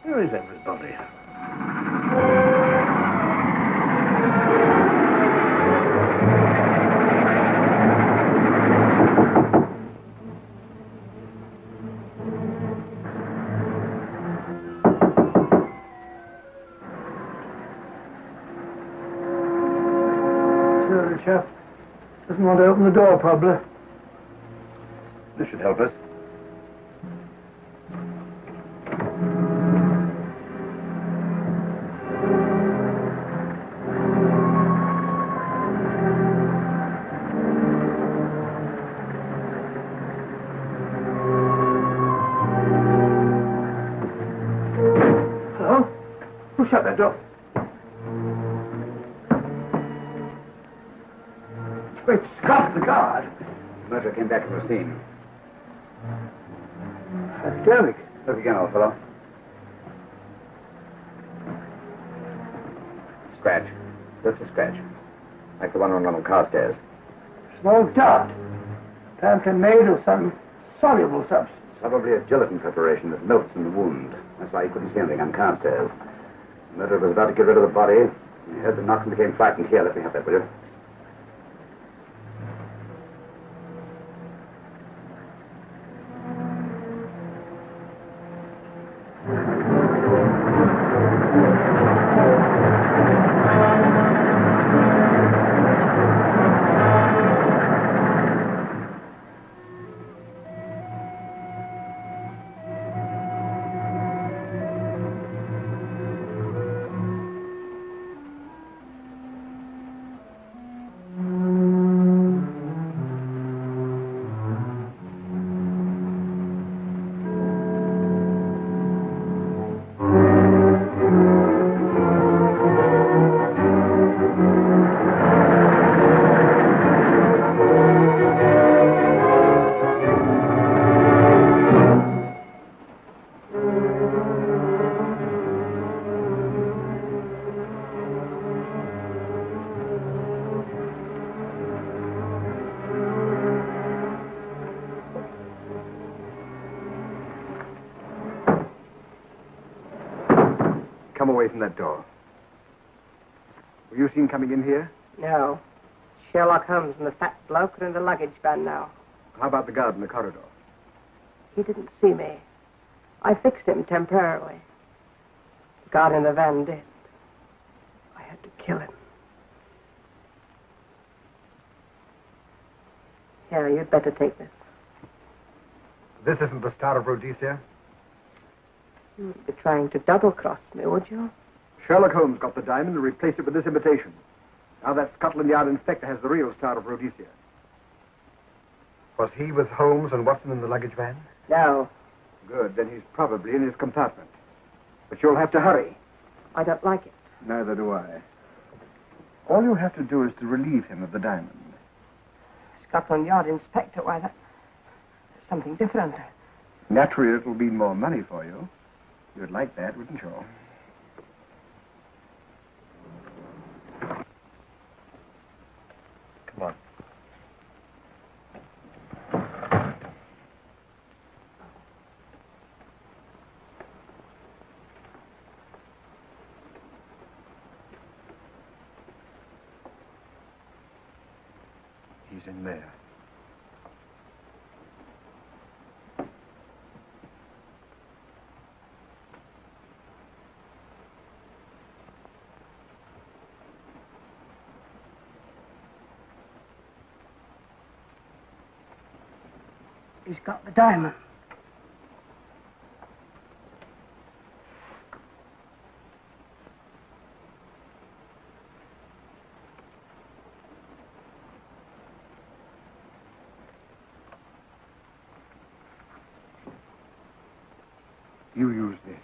Speaker 5: Where is everybody?
Speaker 7: Sure, the chap doesn't want to open the door, probably.
Speaker 4: This should help us.
Speaker 7: Hello? Who shut that door? Great Scott, the guard.
Speaker 4: Murder came back from the scene.
Speaker 7: Academic.
Speaker 4: Look again, old fellow. Scratch. Just a scratch. Like the one on Ronald Carstairs.
Speaker 7: Small dot. Apparently made of some soluble substance.
Speaker 4: Probably a gelatin preparation that melts in the wound. That's why he couldn't see anything on Carstairs. The murderer was about to get rid of the body. He heard the knock and became frightened. Here, let me have that, will you? Come away from that door. Were you seen coming in here?
Speaker 10: No. Sherlock Holmes and the fat bloke are in the luggage van now.
Speaker 4: How about the guard in the corridor?
Speaker 10: He didn't see me. I fixed him temporarily. The guard in the van did. I had to kill him. Here, you'd better take this.
Speaker 4: This isn't the Star of Rhodesia?
Speaker 10: You wouldn't be trying to double-cross me, would you?
Speaker 4: Sherlock Holmes got the diamond and replaced it with this imitation. Now that Scotland Yard inspector has the real Star of Rhodesia. Was he with Holmes and Watson in the luggage van?
Speaker 10: No.
Speaker 4: Good, then he's probably in his compartment. But you'll have to hurry.
Speaker 10: I don't like it.
Speaker 4: Neither do I. All you have to do is to relieve him of the diamond.
Speaker 10: Scotland Yard inspector, why, that's something different.
Speaker 4: Naturally, it'll mean more money for you. You'd like that, wouldn't you? Come on. He's in there.
Speaker 10: He's got the diamond.
Speaker 4: You use this.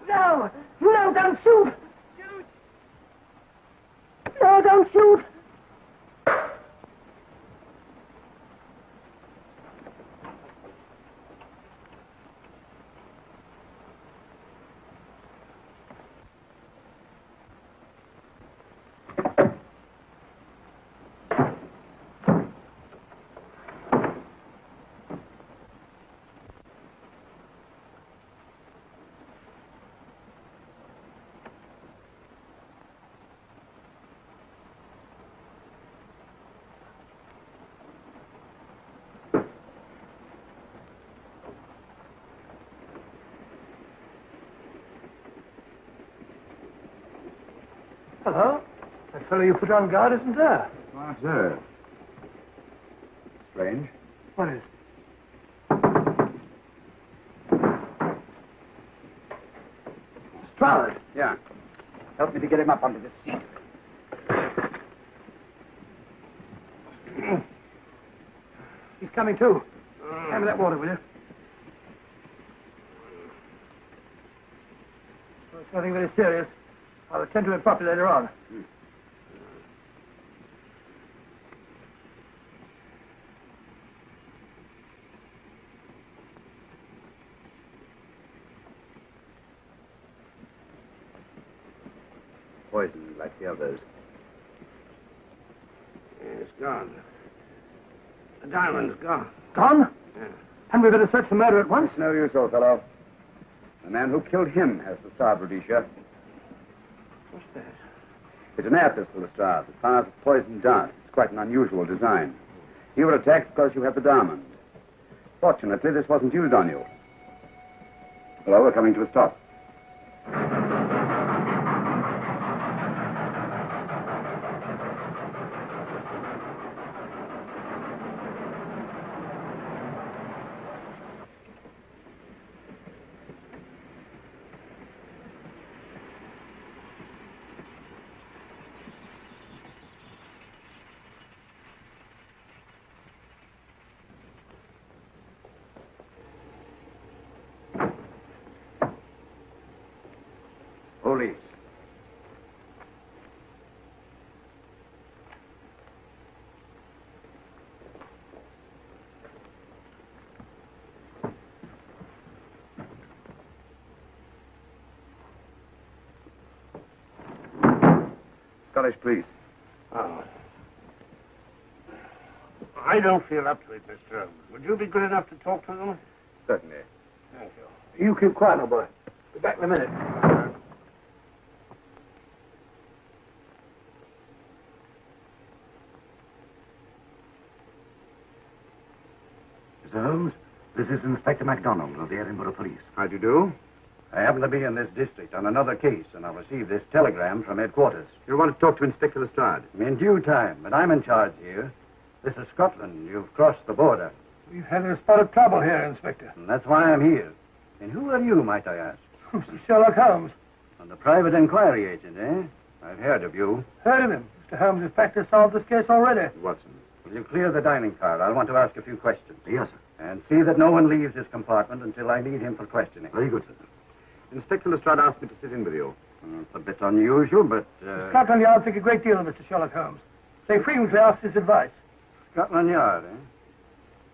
Speaker 10: No! No, don't shoot! No, don't shoot!
Speaker 7: Hello? That fellow you put on guard isn't there.
Speaker 4: Why, sir. Strange.
Speaker 7: What is? Stroud.
Speaker 4: Yeah. Help me to get him up onto this seat.
Speaker 7: He's coming too. Hand me that water, will you? Well, it's nothing very serious. I'll attend to it properly later on.
Speaker 4: Poisoned like the others.
Speaker 5: It's gone. The diamond's gone.
Speaker 7: Gone?
Speaker 5: Yeah.
Speaker 7: Hadn't we better search the murder at once?
Speaker 4: It's no use, old fellow. The man who killed him has the Lestrade, Rhodesia.
Speaker 7: What's that?
Speaker 4: It's an air pistol, Lestrade. It fires with poison dart. It's quite an unusual design. You were attacked because you had the diamond. Fortunately, this wasn't used on you. Hello, we're coming to a stop. Police. Scottish police.
Speaker 5: Oh. I don't feel up to it, Mr. Holmes. Would you be good enough to talk to them?
Speaker 4: Certainly.
Speaker 5: Thank you.
Speaker 7: You keep quiet, my boy. Be back in a minute.
Speaker 11: Mr. Holmes, this is Inspector MacDonald of the Edinburgh Police.
Speaker 4: How do you do?
Speaker 11: I happen to be in this district on another case, and I received this telegram from headquarters.
Speaker 4: You want to talk to Inspector Lestrade?
Speaker 11: In due time, but I'm in charge here. This is Scotland. You've crossed the border.
Speaker 7: We've had a spot of trouble here, Inspector.
Speaker 11: And that's why I'm here. And who are you, might I ask?
Speaker 7: Mr. Sherlock Holmes.
Speaker 11: And the private inquiry agent, eh? I've heard of you.
Speaker 7: Heard of him. Mr. Holmes has practically solved this case already.
Speaker 4: Watson.
Speaker 11: Will you clear the dining car? I'll want to ask a few questions.
Speaker 9: Yes, sir.
Speaker 11: And see that no one leaves this compartment until I need him for questioning.
Speaker 9: Very good, sir.
Speaker 4: Inspector Lestrade asked me to sit in with you.
Speaker 11: It's a bit unusual, but...
Speaker 7: Scotland Yard think a great deal of Mr. Sherlock Holmes. They frequently ask his advice.
Speaker 11: Scotland Yard, eh?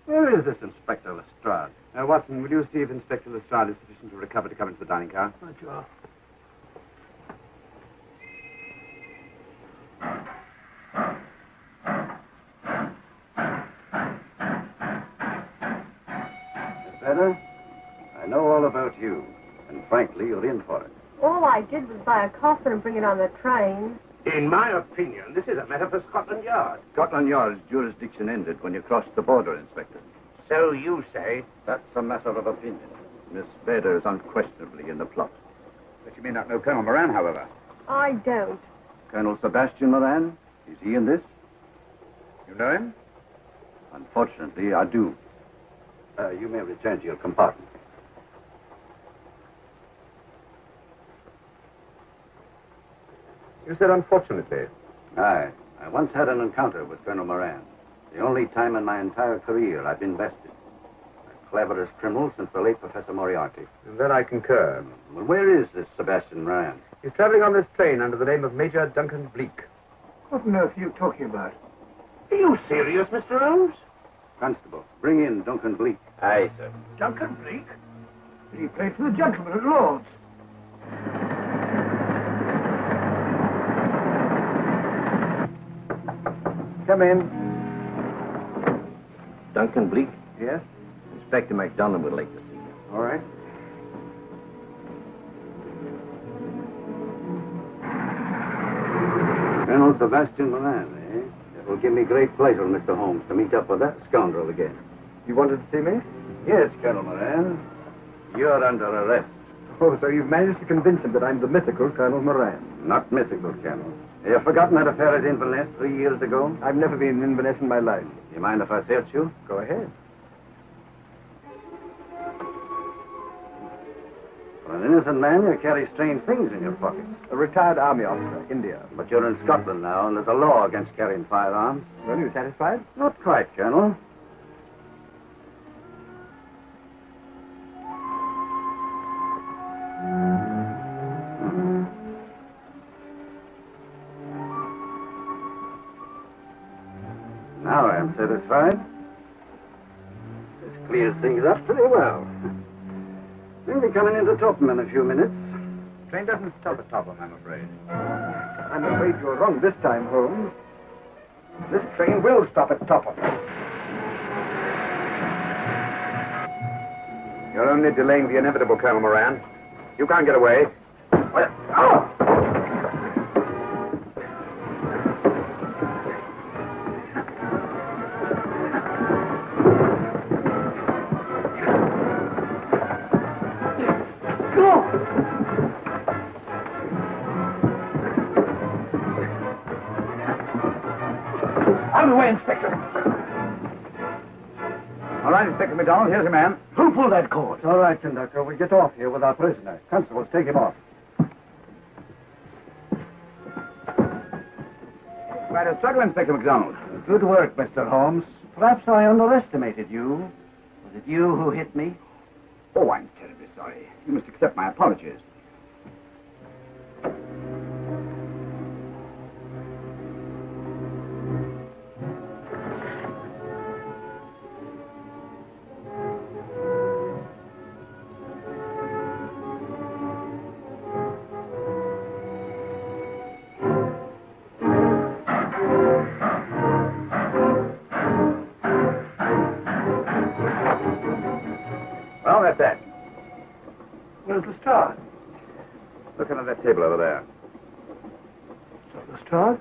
Speaker 11: Where is this Inspector Lestrade?
Speaker 4: Watson, will you see if Inspector Lestrade is sufficient to recover to come into the dining car?
Speaker 7: Right you are.
Speaker 11: Miss Vedder, I know all about you, and frankly, you're in for it.
Speaker 10: All I did was buy a coffin and bring it on the train.
Speaker 5: In my opinion, this is a matter for Scotland Yard.
Speaker 11: Scotland Yard's jurisdiction ended when you crossed the border, Inspector.
Speaker 5: So you say.
Speaker 11: That's a matter of opinion. Miss Vedder is unquestionably in the plot.
Speaker 4: But you may not know Colonel Moran, however.
Speaker 10: I don't.
Speaker 11: Colonel Sebastian Moran, is he in this?
Speaker 4: You know him?
Speaker 11: Unfortunately, I do. You may return to your compartment.
Speaker 4: You said unfortunately.
Speaker 11: Aye. I once had an encounter with Colonel Moran. The only time in my entire career I've been bested. The cleverest criminal since the late Professor Moriarty.
Speaker 4: And then I concur.
Speaker 11: Well, where is this Sebastian Moran?
Speaker 4: He's traveling on this train under the name of Major Duncan-Bleek.
Speaker 7: What on earth are you talking about?
Speaker 5: Are you serious, Mr. Holmes?
Speaker 11: Constable, bring in Duncan-Bleek.
Speaker 4: Aye, sir.
Speaker 7: Duncan-Bleek? He played for the gentleman at Lord's.
Speaker 1: Come in.
Speaker 9: Duncan-Bleek?
Speaker 1: Yes?
Speaker 9: Inspector MacDonald would like to see you.
Speaker 1: All right.
Speaker 11: Colonel Sebastian Moran, eh? It will give me great pleasure, Mr. Holmes, to meet up with that scoundrel again.
Speaker 1: You wanted to see me?
Speaker 11: Yes, Colonel Moran. You're under arrest.
Speaker 12: Oh, so you've managed to convince him that I'm the mythical Colonel Moran.
Speaker 11: Not mythical, Colonel. You've forgotten that affair at Inverness 3 years ago?
Speaker 12: I've never been in Inverness in my life.
Speaker 11: You mind if I search you?
Speaker 12: Go ahead.
Speaker 11: For an innocent man, you carry strange things in your pockets.
Speaker 12: A retired army officer, India.
Speaker 11: But you're in Scotland now, and there's a law against carrying firearms.
Speaker 12: Well, are you satisfied?
Speaker 11: Not quite, Colonel. Now I am satisfied. This clears things up pretty well. We'll be coming into Topham in a few minutes.
Speaker 4: Train doesn't stop at Topham, I'm afraid.
Speaker 12: I'm afraid you're wrong this time, Holmes. This train will stop at Topham.
Speaker 4: You're only delaying the inevitable, Colonel Moran. You can't get away. Oh!
Speaker 7: Out of the way, Inspector.
Speaker 4: All right, Inspector McDonald, here's your man.
Speaker 7: Who pulled that cord?
Speaker 12: It's all right, Conductor. We'll get off here with our prisoner. Constables, take him off.
Speaker 4: Quite a struggle, Inspector McDonald.
Speaker 6: Good work, Mr. Holmes. Perhaps I underestimated you. Was it you who hit me?
Speaker 4: Oh, I'm terribly sorry. You must accept my apologies. Well, that's that.
Speaker 7: Where's the star?
Speaker 4: Look under that table over there.
Speaker 7: The star?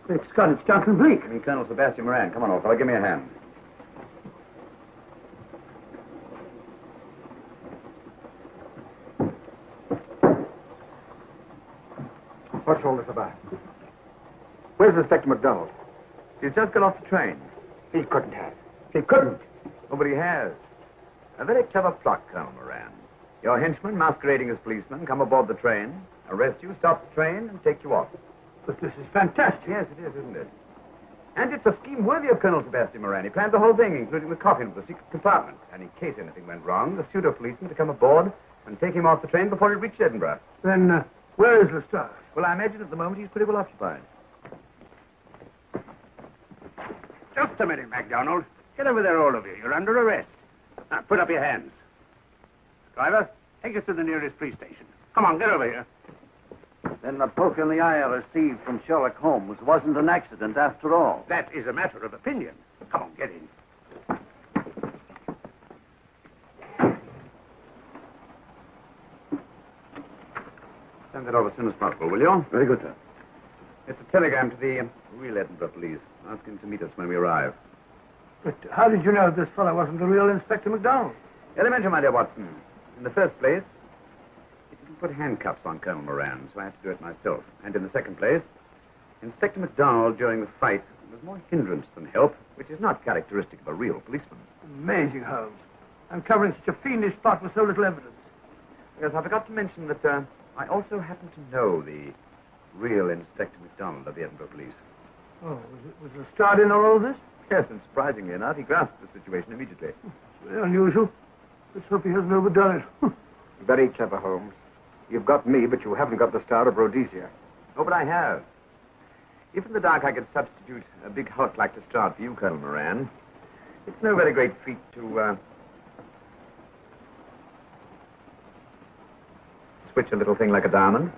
Speaker 7: Great Scott, it's Duncan-Bleek.
Speaker 4: I mean, Colonel Sebastian Moran. Come on, old fellow, give me a hand.
Speaker 12: What's all this about? Where's Inspector McDonald?
Speaker 4: He's just got off the train.
Speaker 12: He couldn't have.
Speaker 4: He couldn't. Nobody has. A very clever plot, Colonel Moran. Your henchmen, masquerading as policemen, come aboard the train, arrest you, stop the train, and take you off.
Speaker 7: But this is fantastic.
Speaker 4: Yes, it is, isn't it? And it's a scheme worthy of Colonel Sebastian Moran. He planned the whole thing, including the coffin of the secret compartment. And in case anything went wrong, the pseudo-policeman to come aboard and take him off the train before it reached Edinburgh.
Speaker 7: Then, where is Lestar?
Speaker 4: Well, I imagine at the moment he's pretty well occupied.
Speaker 5: Just a minute, MacDonald. Get over there, all of you. You're under arrest. Now, put up your hands. Driver, take us to the nearest police station. Come on, get over here.
Speaker 11: Then the poke in the eye I received from Sherlock Holmes wasn't an accident after all.
Speaker 5: That is a matter of opinion. Come on, get in.
Speaker 4: Send that over as soon as possible, will you?
Speaker 12: Very good, sir.
Speaker 4: It's a telegram to the real Edinburgh police, asking to meet us when we arrive.
Speaker 7: But how did you know this fellow wasn't the real Inspector McDonald?
Speaker 4: Elementary, my dear Watson. In the first place, it didn't put handcuffs on Colonel Moran, so I had to do it myself. And in the second place, Inspector McDonald, during the fight, was more hindrance than help, which is not characteristic of a real policeman.
Speaker 7: Amazing, Holmes. Uncovering such a fiendish plot with so little evidence.
Speaker 4: Yes, I forgot to mention that I also happen to know the real Inspector McDonald of the Edinburgh police.
Speaker 7: Oh, was Lestrade in all this?
Speaker 4: Yes, and surprisingly enough, he grasped the situation immediately.
Speaker 7: Very unusual. Let's hope he hasn't overdone it.
Speaker 12: Very clever, Holmes. You've got me, but you haven't got the Star of Rhodesia.
Speaker 4: Oh, but I have. If in the dark I could substitute a big hulk like Lestrade for you, Colonel Moran, it's no very great feat to switch a little thing like a diamond.